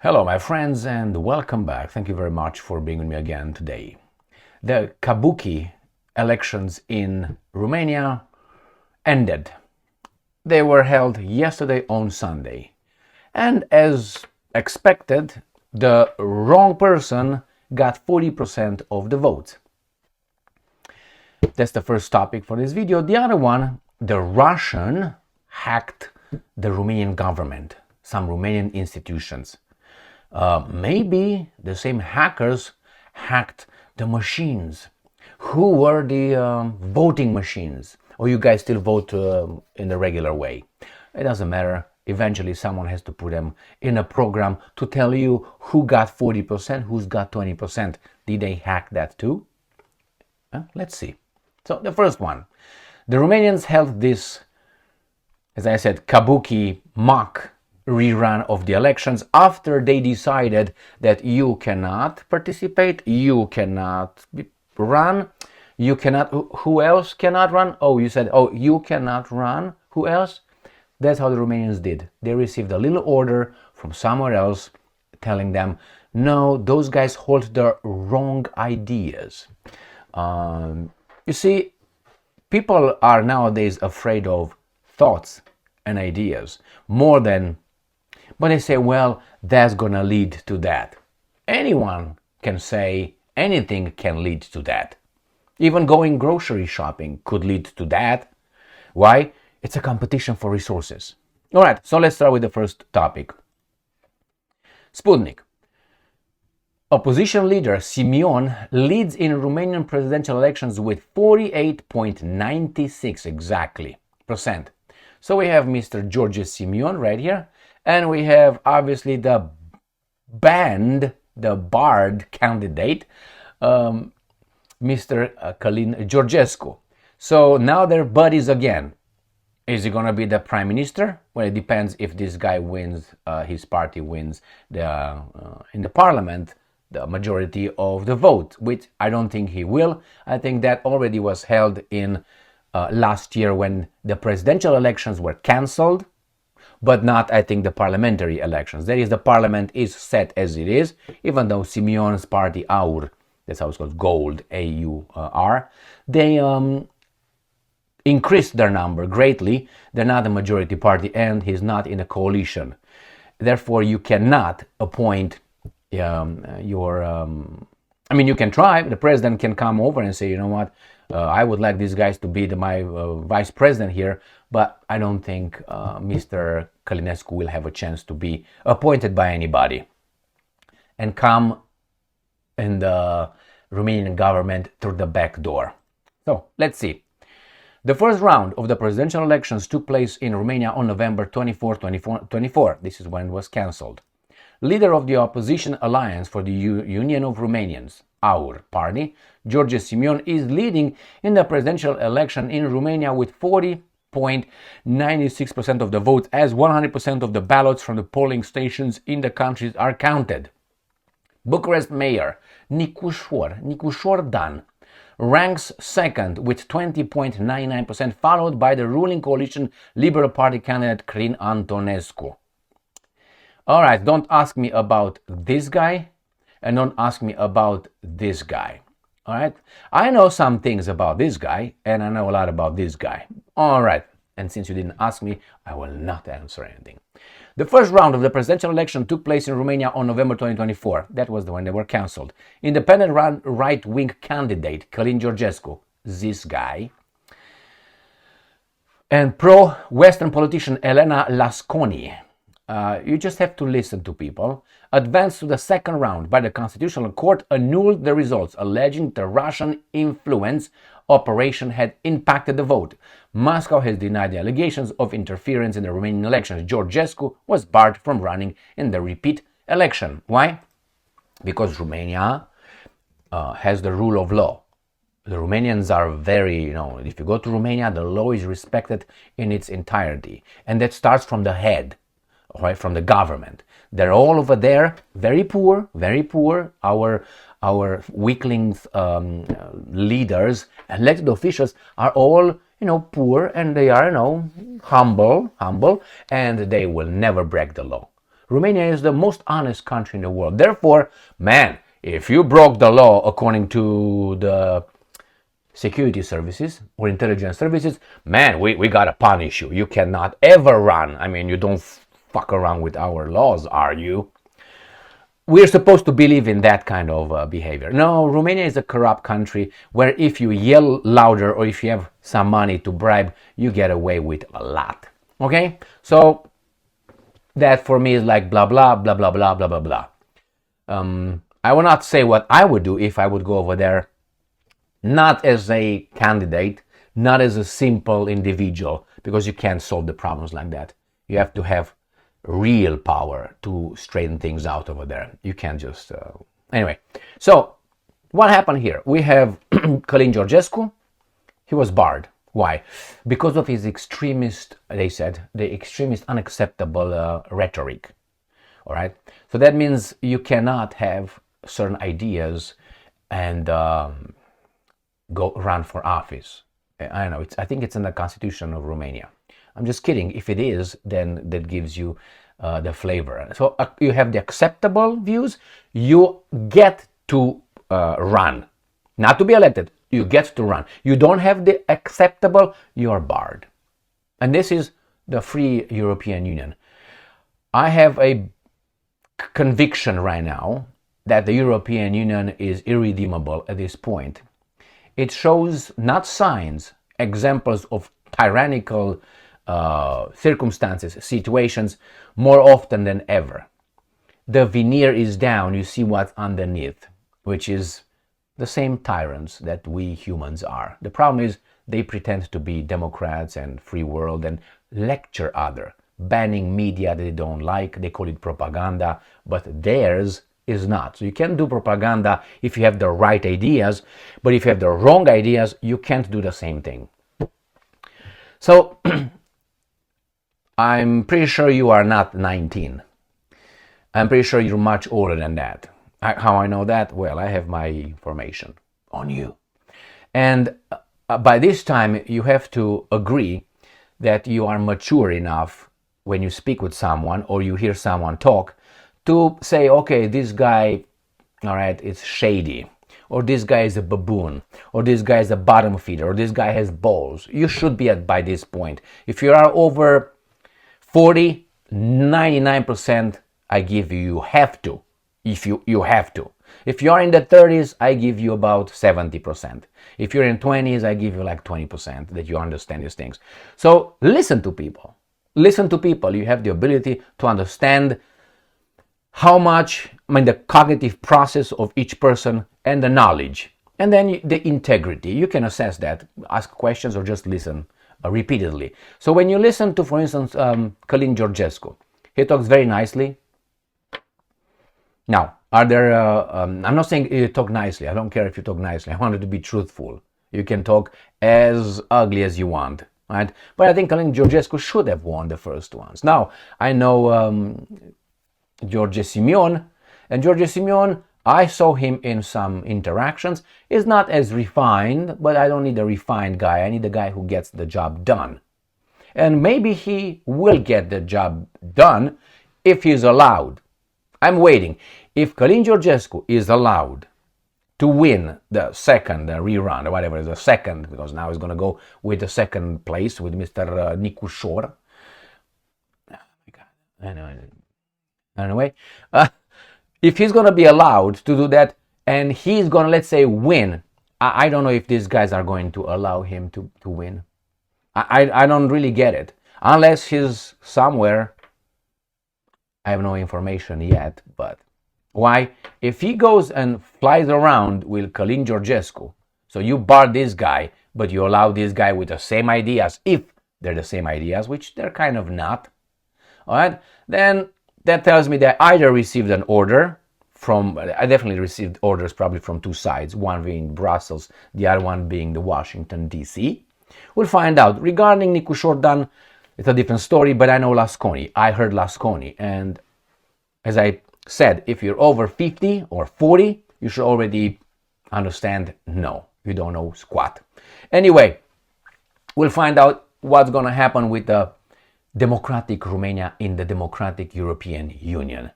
Hello, my friends, and welcome back. Thank you very much for being with me again today. The Kabuki elections in Romania ended. They were held yesterday on Sunday. And as expected, the wrong person got 40% of the votes. That's the first topic for this video. The other one, the Russian hacked the Romanian government, some Romanian institutions. Maybe the same hackers hacked the machines. Who were the voting machines? Or you guys still vote in the regular way? It doesn't matter. Eventually someone has to put them in a program to tell you who got 40%, who's got 20%. Did they hack that too? Let's see. So the first one. The Romanians held this, as I said, Kabuki mock rerun of the elections after they decided that you cannot participate, you cannot run, you cannot, who else cannot run? Oh, you said, oh, you cannot run, who else? That's how the Romanians did. They received a little order from somewhere else telling them, no, those guys hold the wrong ideas. You see, people are nowadays afraid of thoughts and ideas more than, but they say, well, that's gonna lead to that. Anyone can say anything can lead to that. Even going grocery shopping could lead to that. Why? It's a competition for resources. All right, so let's start with the first topic. Sputnik. Opposition leader Simeon leads in Romanian presidential elections with 48.96 exactly percent. So we have Mr. George Simeon right here, and we have obviously the barred candidate, Mr. Călin Georgescu. So now they're buddies again. Is he going to be the prime minister? Well, it depends if this guy wins, his party wins in the parliament, the majority of the vote, which I don't think he will. I think that already was held in last year when the presidential elections were cancelled, but not, I think, the parliamentary elections. That is, the parliament is set as it is, even though Simeon's party, AUR, that's how it's called, gold, A-U-R, they increased their number greatly. They're not a majority party, and he's not in a coalition. Therefore, you cannot appoint you can try. The president can come over and say, you know what, I would like these guys to be my vice president here, but I don't think Mr. Călinescu will have a chance to be appointed by anybody and come in the Romanian government through the back door. So let's see. The first round of the presidential elections took place in Romania on November 24, 2024. This is when it was cancelled. Leader of the opposition alliance for the Union of Romanians, AUR party, George Simeon, is leading in the presidential election in Romania with 40.96% of the votes, as 100% of the ballots from the polling stations in the country are counted. Bucharest Mayor Nicușor Dan ranks second with 20.99%, followed by the ruling coalition Liberal Party candidate Călin Antonescu. All right, don't ask me about this guy and don't ask me about this guy. All right, I know some things about this guy and I know a lot about this guy. All right, and since you didn't ask me, I will not answer anything. The first round of the presidential election took place in Romania on November 2024. That was the one they were cancelled. Independent right-wing candidate Călin Georgescu, this guy, and pro-Western politician Elena Lasconi, you just have to listen to people, advanced to the second round, but the Constitutional Court annulled the results, alleging the Russian influence operation had impacted the vote. Moscow has denied the allegations of interference in the Romanian elections. Georgescu was barred from running in the repeat election. Why? Because Romania has the rule of law. The Romanians are very, if you go to Romania, the law is respected in its entirety. And that starts from the head. Right, from the government. They're all over there, very poor, Our weaklings, leaders, elected officials are all, poor, and they are, humble, and they will never break the law. Romania is the most honest country in the world. Therefore, man, if you broke the law according to the security services or intelligence services, man, we gotta punish you. You cannot ever run. I mean, you don't fuck around with our laws, are you? We're supposed to believe in that kind of behavior. No, Romania is a corrupt country where if you yell louder or if you have some money to bribe, you get away with a lot. Okay? So that for me is like blah, blah, blah, blah, blah, blah, blah, blah. I will not say what I would do if I would go over there, not as a candidate, not as a simple individual, because you can't solve the problems like that. You have to have real power to straighten things out over there. You can't just... Anyway, so what happened here? We have Călin Georgescu. He was barred. Why? Because of his extremist, they said, the extremist unacceptable rhetoric. All right? So that means you cannot have certain ideas and go run for office. I don't know. I think it's in the Constitution of Romania. I'm just kidding. If it is, then that gives you the flavor. So you have the acceptable views. You get to run. Not to be elected. You get to run. You don't have the acceptable, you are barred. And this is the free European Union. I have a conviction right now that the European Union is irredeemable at this point. It shows not signs, examples of tyrannical circumstances, situations, more often than ever. The veneer is down, you see what's underneath, which is the same tyrants that we humans are. The problem is they pretend to be Democrats and free world and lecture other, banning media that they don't like. They call it propaganda, but theirs is not. So you can do propaganda if you have the right ideas, but if you have the wrong ideas, you can't do the same thing. So I'm pretty sure you are not 19. I'm pretty sure you're much older than that. How I know that? Well, I have my information on you. And by this time, you have to agree that you are mature enough when you speak with someone or you hear someone talk to say, okay, this guy, all right, is shady, or this guy is a baboon, or this guy is a bottom feeder, or this guy has balls. You should be by this point. If you are over 40, 99%, I give you, you have to. If you have to. If you are in the 30s, I give you about 70%. If you're in 20s, I give you like 20% that you understand these things. So listen to people. Listen to people. You have the ability to understand how much, the cognitive process of each person and the knowledge. And then the integrity. You can assess that. Ask questions or just listen repeatedly. So when you listen to, for instance, Călin Georgescu, he talks very nicely. Now, are there, I'm not saying you talk nicely. I don't care if you talk nicely. I want it to be truthful. You can talk as ugly as you want, right? But I think Călin Georgescu should have won the first ones. Now, I know George Simeon, and George Simeon, I saw him in some interactions. Is not as refined, but I don't need a refined guy. I need a guy who gets the job done. And maybe he will get the job done if he's allowed. I'm waiting. If Călin Georgescu is allowed to win the second rerun, or whatever is the second, because now he's going to go with the second place with Mr. Nicușor. Oh my God. Anyway, if he's going to be allowed to do that and he's going to, let's say, win, I don't know if these guys are going to allow him to win. I don't really get it. Unless he's somewhere. I have no information yet, but why? If he goes and flies around with Călin Georgescu, so you bar this guy, but you allow this guy with the same ideas, if they're the same ideas, which they're kind of not, all right, then that tells me that I either received an order from, I definitely received orders probably from two sides, one being Brussels, the other one being the Washington, D.C. We'll find out. Regarding Nicușor Dan, it's a different story, but I know Lasconi. I heard Lasconi. And as I said, if you're over 50 or 40, you should already understand, no, you don't know squat. Anyway, we'll find out what's going to happen with the democratic Romania in the democratic European Union?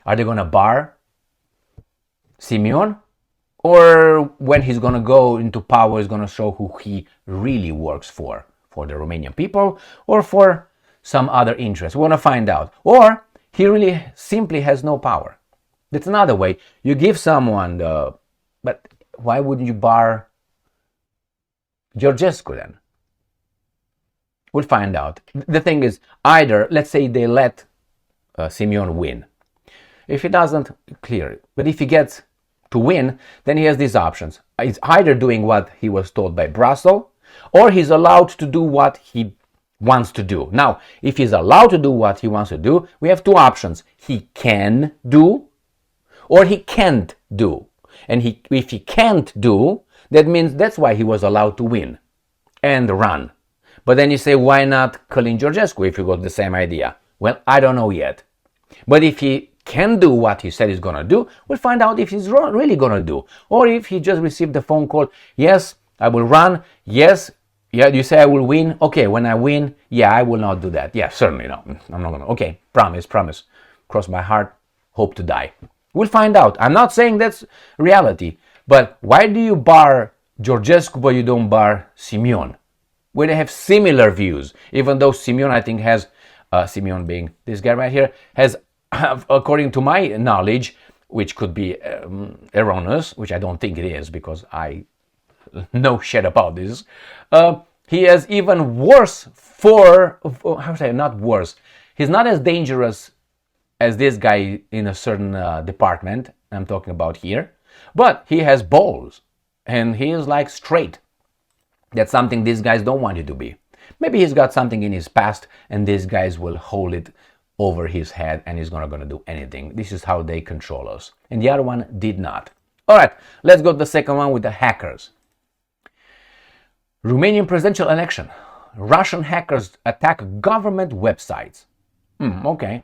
Are they going to bar Simeon? Or when he's going to go into power, he's going to show who he really works for the Romanian people or for some other interest? We want to find out. Or he really simply has no power. That's another way. You give someone but why wouldn't you bar Georgescu then? We'll find out. The thing is, either, let's say they let Simeon win. If he doesn't, clear it. But if he gets to win, then he has these options. He's either doing what he was told by Brussels, or he's allowed to do what he wants to do. Now, if he's allowed to do what he wants to do, we have two options. He can do, or he can't do. And if he can't do, that means that's why he was allowed to win and run. But then you say, why not Călin Georgescu if you got the same idea? Well, I don't know yet. But if he can do what he said he's going to do, we'll find out if he's really going to do. Or if he just received the phone call, yes, I will run, yes, yeah, you say I will win, okay, when I win, yeah, I will not do that. Yeah, certainly no, I'm not going to, okay, promise, cross my heart, hope to die. We'll find out. I'm not saying that's reality, but why do you bar Georgescu but you don't bar Simeon? Where they have similar views, even though Simeon, I think, has, Simeon being this guy right here, has, according to my knowledge, which could be erroneous, which I don't think it is because I know shit about this, he has even worse how say, not worse, he's not as dangerous as this guy in a certain department I'm talking about here, but he has balls and he is like straight. That's something these guys don't want you to be. Maybe he's got something in his past and these guys will hold it over his head and he's not going to do anything. This is how they control us. And the other one did not. All right, let's go to the second one with the hackers. Romanian presidential election. Russian hackers attack government websites. Okay.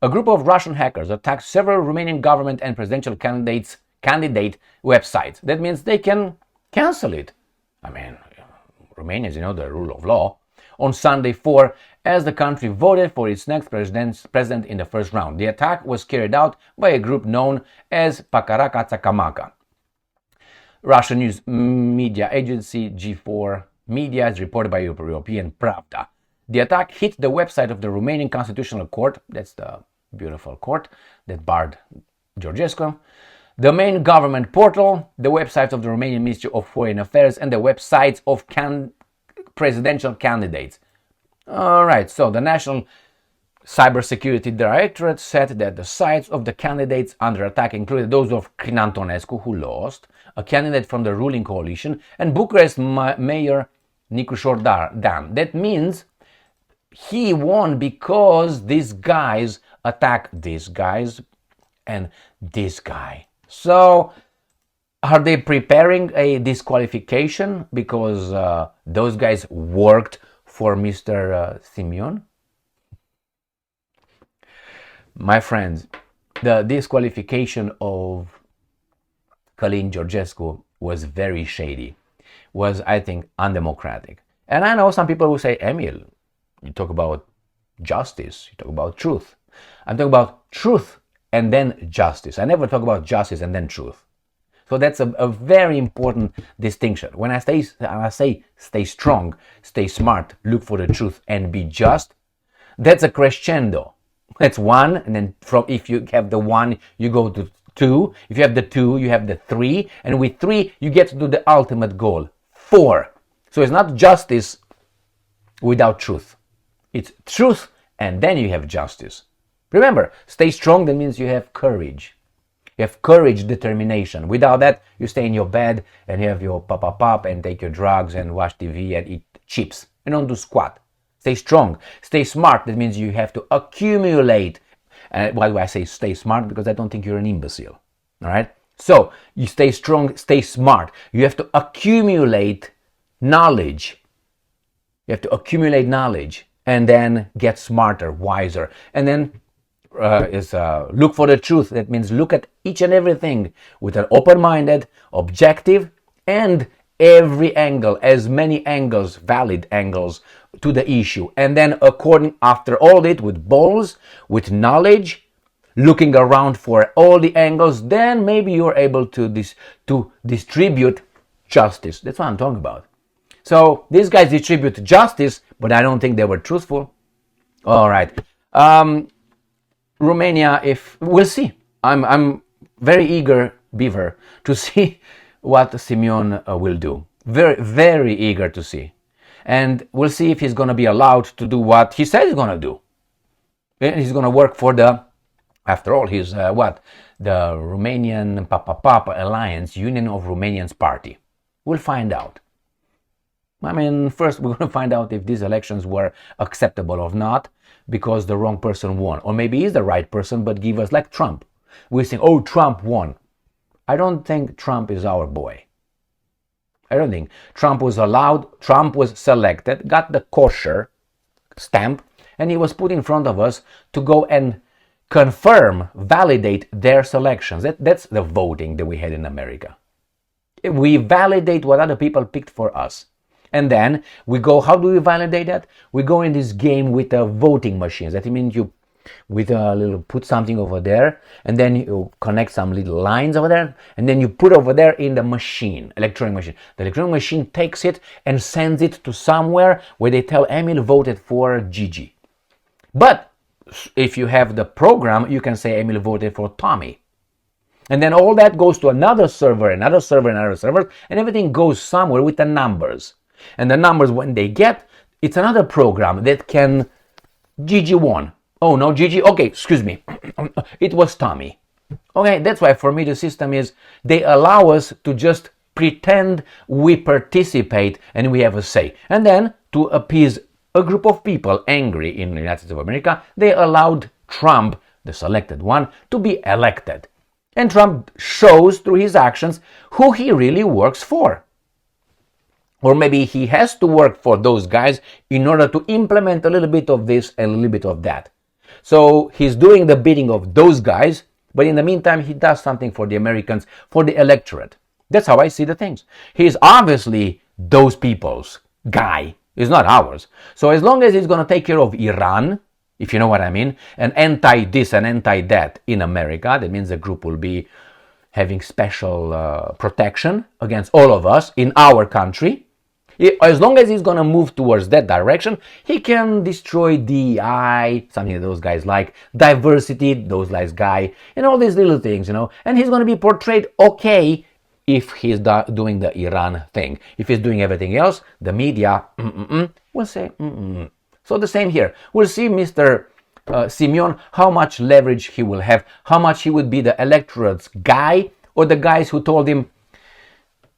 A group of Russian hackers attacked several Romanian government and presidential candidate websites. That means they can cancel it. I mean, Romanians, you know, the rule of law. On Sunday 4, as the country voted for its next president in the first round. The attack was carried out by a group known as Pakaraka Tsakamaka. Russian news media agency G4 Media is reported by European Pravda. The attack hit the website of the Romanian Constitutional Court, that's the beautiful court that barred Georgescu, the main government portal, the websites of the Romanian Ministry of Foreign Affairs, and the websites of presidential candidates. Alright, so the National Cybersecurity Directorate said that the sites of the candidates under attack included those of Crin Antonescu, who lost, a candidate from the ruling coalition, and Bucharest Mayor Nicușor Dan. That means he won because these guys attacked these guys and this guy. So, are they preparing a disqualification because those guys worked for Mr. Simeon? My friends, the disqualification of Călin Georgescu was very shady, was, I think, undemocratic. And I know some people who say, Emil, you talk about justice, you talk about truth. I'm talking about truth and then justice. I never talk about justice and then truth. So that's a very important distinction. When I say stay strong, stay smart, look for the truth and be just, that's a crescendo. That's one, and then if you have the one, you go to two. If you have the two, you have the three, and with three, you get to do the ultimate goal, 4. So it's not justice without truth. It's truth, and then you have justice. Remember, stay strong, that means you have courage. You have courage, determination. Without that, you stay in your bed and you have your pop and take your drugs and watch TV and eat chips and don't do squat. Stay strong, stay smart. That means you have to accumulate. Why do I say stay smart? Because I don't think you're an imbecile. All right? So you stay strong, stay smart. You have to accumulate knowledge. You have to accumulate knowledge and then get smarter, wiser. And then look for the truth. That means look at each and everything with an open-minded, objective, and every angle, as many angles, valid angles, to the issue, and then according after all it with balls, with knowledge, looking around for all the angles, then maybe you're able to distribute justice. That's what I'm talking about. So these guys distribute justice, but I don't think they were truthful. All right, Romania. If we'll see, I'm very eager, Beaver, to see what Simeon will do. Very, very eager to see. And we'll see if he's going to be allowed to do what he said he's going to do. And he's going to work for the, after all, he's what? The Romanian Alliance, Union of Romanians Party. We'll find out. I mean, first we're going to find out if these elections were acceptable or not, because the wrong person won. Or maybe he's the right person, but give us, like Trump. We're saying, oh, Trump won. I don't think Trump is our boy. I don't think. Trump was allowed, Trump was selected, got the kosher stamp, and he was put in front of us to go and confirm, validate their selections. That's the voting that we had in America. We validate what other people picked for us. And then we go, how do we validate that? We go in this game with the voting machines. That means you with a little, put something over there, and then you connect some little lines over there, and then you put over there in the machine, electronic machine. The electronic machine takes it and sends it to somewhere where they tell Emil voted for Gigi. But if you have the program, you can say Emil voted for Tommy. And then all that goes to another server, another server, another server, and everything goes somewhere with the numbers. And the numbers, when they get, it's another program that can, Gigi won. Oh, no, Gigi, okay, excuse me. It was Tommy. Okay, that's why for me the system is, they allow us to just pretend we participate and we have a say. And then, to appease a group of people angry in the United States of America, they allowed Trump, the selected one, to be elected. And Trump shows through his actions who he really works for. Or maybe he has to work for those guys in order to implement a little bit of this and a little bit of that. So he's doing the bidding of those guys, but in the meantime he does something for the Americans, for the electorate. That's how I see the things. He's obviously those people's guy. He's not ours. So as long as he's going to take care of Iran, if you know what I mean, and anti-this and anti-that in America, that means the group will be having special protection against all of us in our country. As long as he's going to move towards that direction, he can destroy DEI, something that those guys like, diversity, those guys guy, and all these little things, you know. And he's going to be portrayed okay if he's doing the Iran thing. If he's doing everything else, the media will say So the same here. We'll see Mr. Simeon, how much leverage he will have, how much he would be the electorate's guy, or the guys who told him,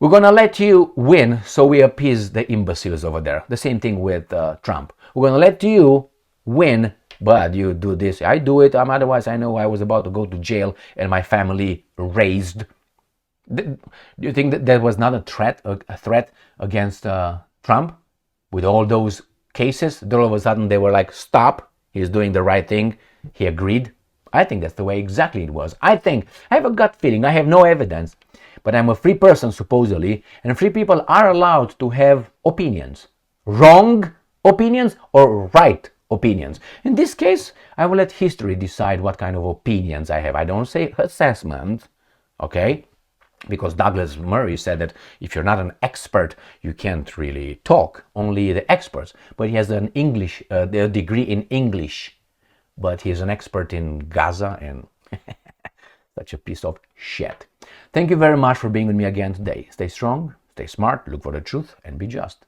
we're going to let you win, so we appease the imbeciles over there. The same thing with Trump. We're going to let you win, but you do this. I do it. Otherwise, I know I was about to go to jail and my family raised. Do you think that that was not a threat against Trump? With all those cases, then all of a sudden they were like, stop, he's doing the right thing. He agreed. I think that's the way exactly it was. I have a gut feeling. I have no evidence. But I'm a free person, supposedly, and free people are allowed to have opinions. Wrong opinions or right opinions. In this case, I will let history decide what kind of opinions I have. I don't say assessment, okay? Because Douglas Murray said that if you're not an expert, you can't really talk. Only the experts. But he has an a degree in English. But he's an expert in Gaza and such a piece of shit. Thank you very much for being with me again today. Stay strong, stay smart, look for the truth, and be just.